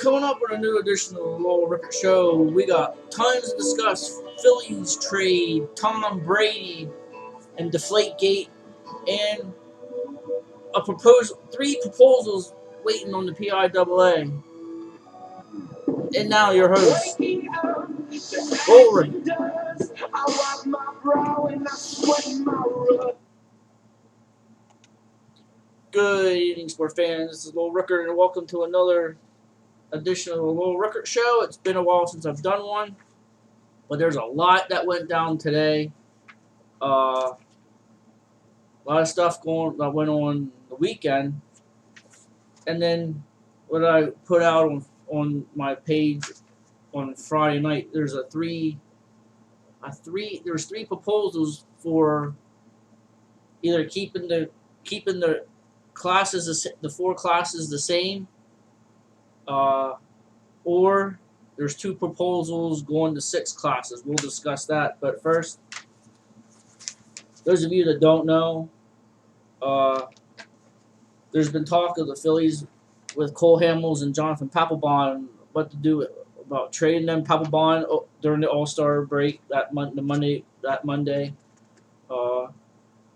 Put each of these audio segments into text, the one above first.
Coming up with a new edition of the Lowell Rickert Show. We got tons to discuss. Phillies trade, Tom Brady, and Deflategate, and three proposals waiting on the PIAA. And now your host, Lowell Rickert. Good evening, sports fans. This is Lowell Rickert, and welcome to another edition of the Lowell Rickert Show. It's been a while since I've done one, but there's a lot that went down today. A lot of stuff that went on the weekend, and then what I put out on my page on Friday night. There's three proposals for either keeping the classes, the four classes, the same, or there's two proposals going to 6 classes. We'll discuss that. But first, those of you that don't know, there's been talk of the Phillies with Cole Hamels and Jonathan Papelbon, what to do about trading them. Papelbon during the All-Star break that Monday,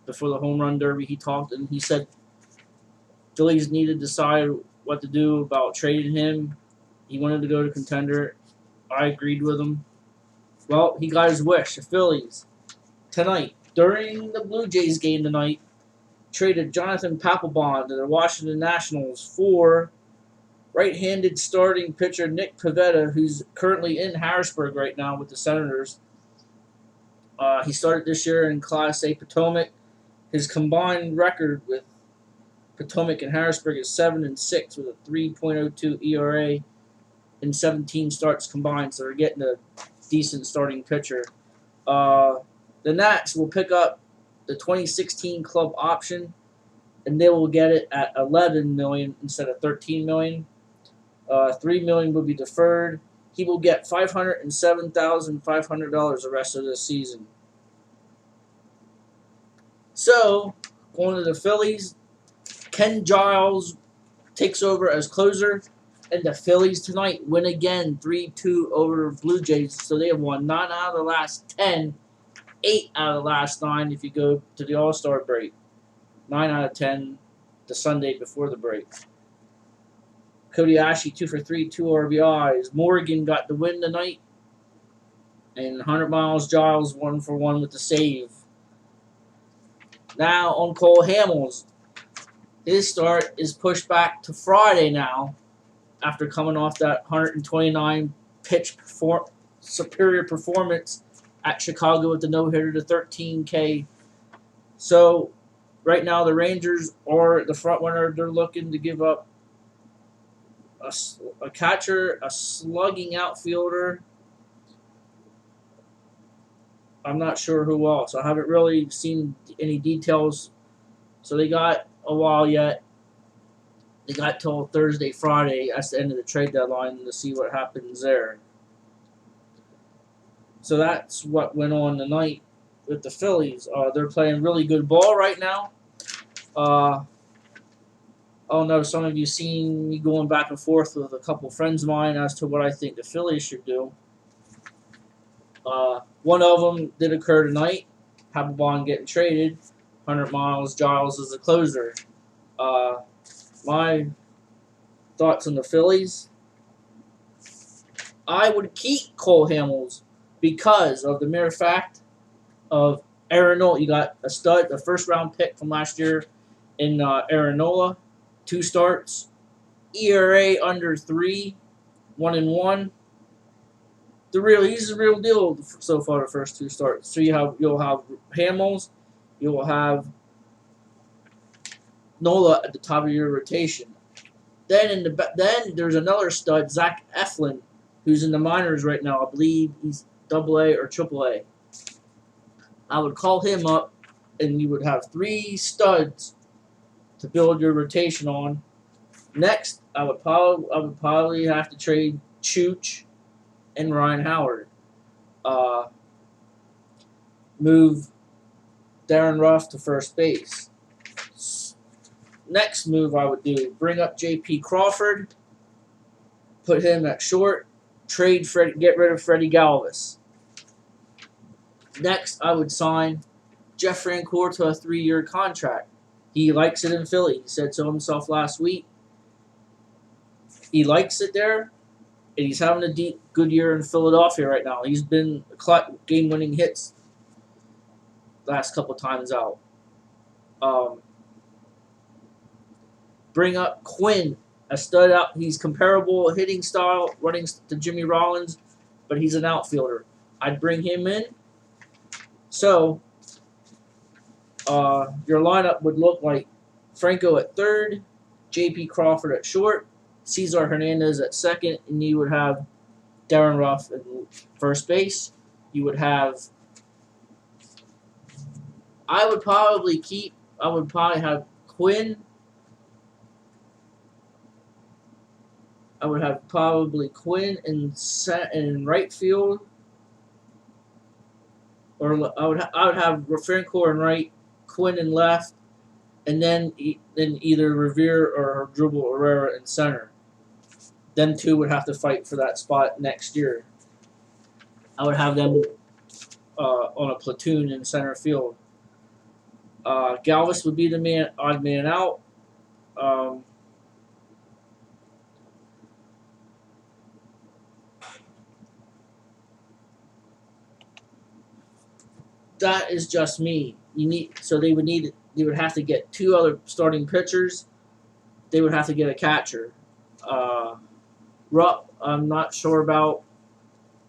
before the home run derby, he talked and he said Phillies need to decide what to do about trading him. He wanted to go to contender. I agreed with him. Well, he got his wish. The Phillies tonight, during the Blue Jays game tonight, traded Jonathan Papelbon to the Washington Nationals for right-handed starting pitcher Nick Pivetta, who's currently in Harrisburg right now with the Senators. He started this year in Class A Potomac. His combined record with Potomac and Harrisburg is 7-6 with a 3.02 ERA in 17 starts combined, so they're getting a decent starting pitcher. The Nats will pick up the 2016 club option, and they will get it at $11 million instead of $13 million. $3 million will be deferred. He will get $507,500 the rest of the season. So, going to the Phillies, Ken Giles takes over as closer, and the Phillies tonight win again 3-2 over Blue Jays. So they have won 9 out of the last 10, 8 out of the last 9 if you go to the All-Star break. 9 out of 10 the Sunday before the break. Cody Ashley 2 for 3, 2 RBIs. Morgan got the win tonight, and 100 Miles Giles 1 for 1 with the save. Now on Cole Hamels. His start is pushed back to Friday now after coming off that 129 pitch superior performance at Chicago with the no-hitter to 13K. So right now the Rangers are the front runner. They're looking to give up a catcher, a slugging outfielder. I'm not sure who else. I haven't really seen any details. So they got a while yet. They got till Thursday, Friday. That's the end of the trade deadline to see what happens there. So that's what went on tonight with the Phillies. They're playing really good ball right now. I don't know, some of you seen me going back and forth with a couple friends of mine as to what I think the Phillies should do. One of them did occur tonight. Papelbon getting traded. 100 Miles Giles is the closer. My thoughts on the Phillies. I would keep Cole Hamels because of the mere fact of Aaron Nola. You got a stud, the first-round pick from last year in Aaron Nola. 2 starts. ERA under 3. 1-1. He's the real deal so far the first 2 starts. So you'll have Hamels. You will have Nola at the top of your rotation. Then there's another stud, Zach Eflin, who's in the minors right now. I believe he's AA or AAA. I would call him up, and you would have 3 studs to build your rotation on. Next, I would probably have to trade Chooch and Ryan Howard. Move Darren Ruff to first base. Next move I would do, bring up J.P. Crawford, put him at short. Get rid of Freddie Galvis. Next, I would sign Jeff Francoeur to a 3-year contract. He likes it in Philly. He said so himself last week. He likes it there, and he's having a good year in Philadelphia right now. He's been game-winning hits last couple times out. Bring up Quinn, a stud out. He's comparable hitting style, running to Jimmy Rollins, but he's an outfielder. I'd bring him in. So, your lineup would look like Franco at third, J.P. Crawford at short, Cesar Hernandez at second, and you would have Darren Ruff at first base. You would have. I would probably have Quinn. I would have probably Quinn in right field, or I would have Francoeur in right, Quinn in left, and then either Revere or Dribble Herrera in center. Them two would have to fight for that spot next year. I would have them on a platoon in center field. Galvis would be the odd man out. That is just me. They would have to get 2 other starting pitchers. They would have to get a catcher. Rupp, I'm not sure about.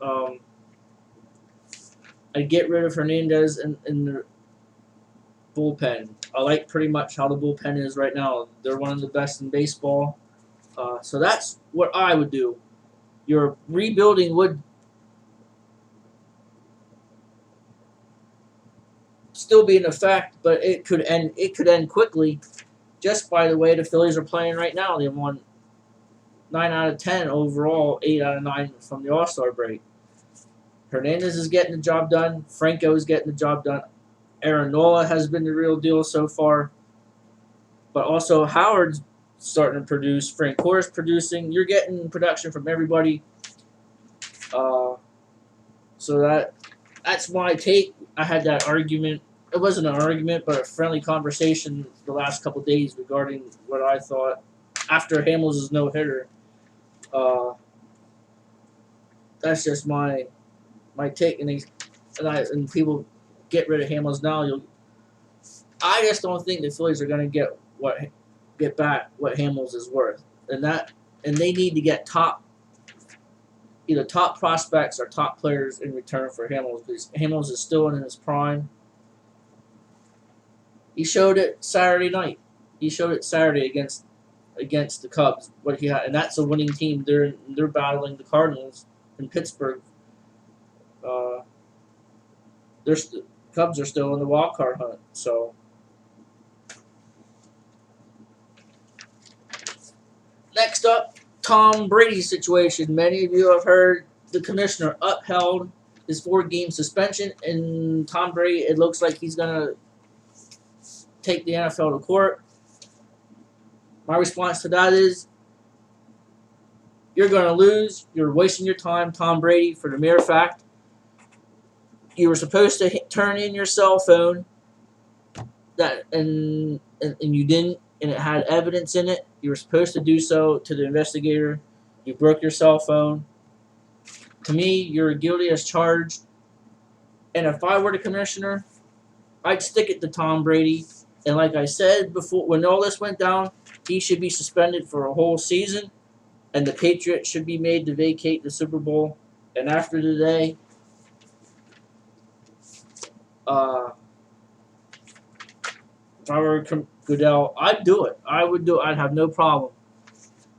I'd get rid of Hernandez in the bullpen. I like pretty much how the bullpen is right now. They're one of the best in baseball. So that's what I would do. Your rebuilding would still be in effect, but it could end quickly just by the way the Phillies are playing right now. They won 9 out of 10 overall, 8 out of 9 from the All-Star break. Hernandez is getting the job done. Franco is getting the job done. Aaron Nola has been the real deal so far. But also Howard's starting to produce. Francoeur is producing. You're getting production from everybody. So that's my take. I had that argument. It wasn't an argument, but a friendly conversation the last couple days regarding what I thought after Hamels' no-hitter. That's just my take, and people get rid of Hamels now. I just don't think the Phillies are going to get back what Hamels is worth, and they need to get either top prospects or top players in return for Hamels, because Hamels is still in his prime. He showed it Saturday night. He showed it Saturday against the Cubs. What he had, and that's a winning team. They're battling the Cardinals in Pittsburgh. Cubs are still in the wild card hunt. So next up, Tom Brady situation. Many of you have heard the commissioner upheld his 4-game suspension, and Tom Brady, it looks like he's gonna take the NFL to court. My response to that is, you're going to lose. You're wasting your time, Tom Brady, for the mere fact you were supposed to turn in your cell phone, and you didn't, and it had evidence in it. You were supposed to do so to the investigator. You broke your cell phone. To me, you're guilty as charged. And if I were the commissioner, I'd stick it to Tom Brady. And like I said before, when all this went down, he should be suspended for a whole season, and the Patriots should be made to vacate the Super Bowl. And after today, if I were Goodell, I'd do it. I would do it. I'd have no problem.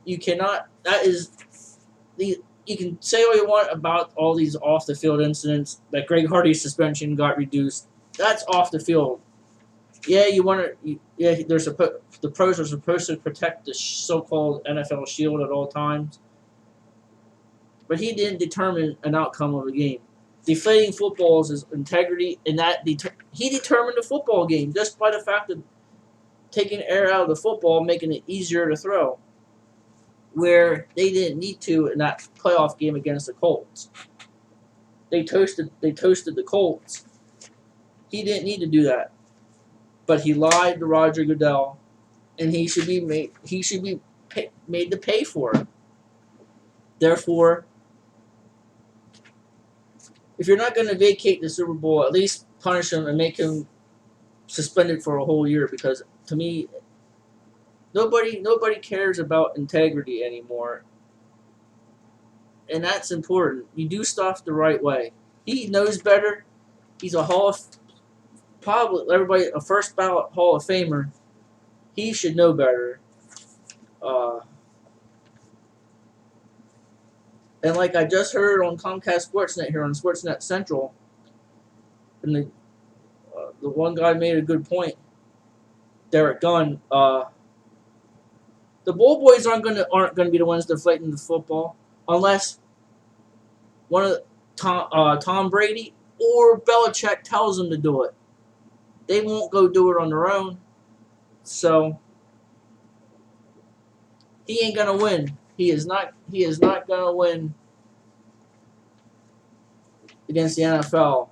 You cannot. You can say all you want about all these off the field incidents. That Greg Hardy's suspension got reduced. That's off the field. Yeah, the pros are supposed to protect the so-called NFL shield at all times, but he didn't determine an outcome of a game. Deflating footballs is integrity, and he determined the football game just by the fact of taking air out of the football, making it easier to throw. where they didn't need to in that playoff game against the Colts. They toasted the Colts. He didn't need to do that, but he lied to Roger Goodell, and he should be made to pay for it. Therefore, if you're not going to vacate the Super Bowl, at least punish him and make him suspended for a whole year, because to me, nobody cares about integrity anymore, and that's important. You do stuff the right way. He knows better. He's a a first ballot Hall of Famer. He should know better. And like I just heard on Comcast Sportsnet here on Sportsnet Central, and the one guy made a good point. Derek Gunn. The Bull Boys aren't gonna be the ones deflating the football unless one of Tom Brady or Belichick tells them to do it. They won't go do it on their own. So he ain't gonna win. He is not gonna win against the NFL.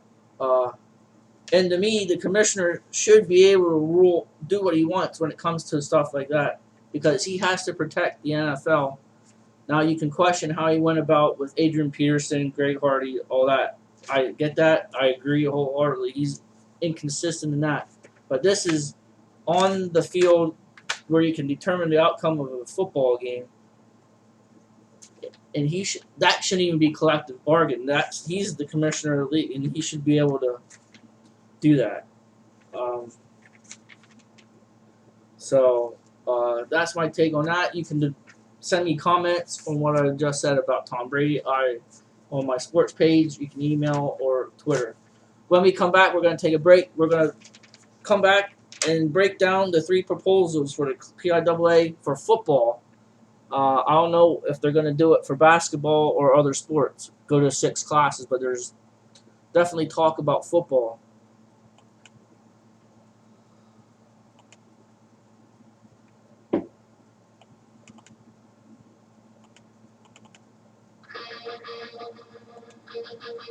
And to me, the commissioner should be able to do what he wants when it comes to stuff like that, because he has to protect the NFL. Now you can question how he went about with Adrian Peterson, Greg Hardy, all that. I get that. I agree wholeheartedly. He's inconsistent in that. But this is on the field where you can determine the outcome of a football game. And that shouldn't even be collective bargain. He's the commissioner of the league, and he should be able to do that. That's my take on that. You can send me comments on what I just said about Tom Brady on my sports page. You can email or Twitter. When we come back, we're going to take a break. We're going to come back and break down the 3 proposals for the PIAA for football. I don't know if they're going to do it for basketball or other sports. Go to 6 classes, but there's definitely talk about football.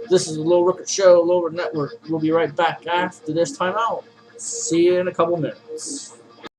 This is the Low Rocket Show, Lower Network. We'll be right back after this timeout. See you in a couple minutes.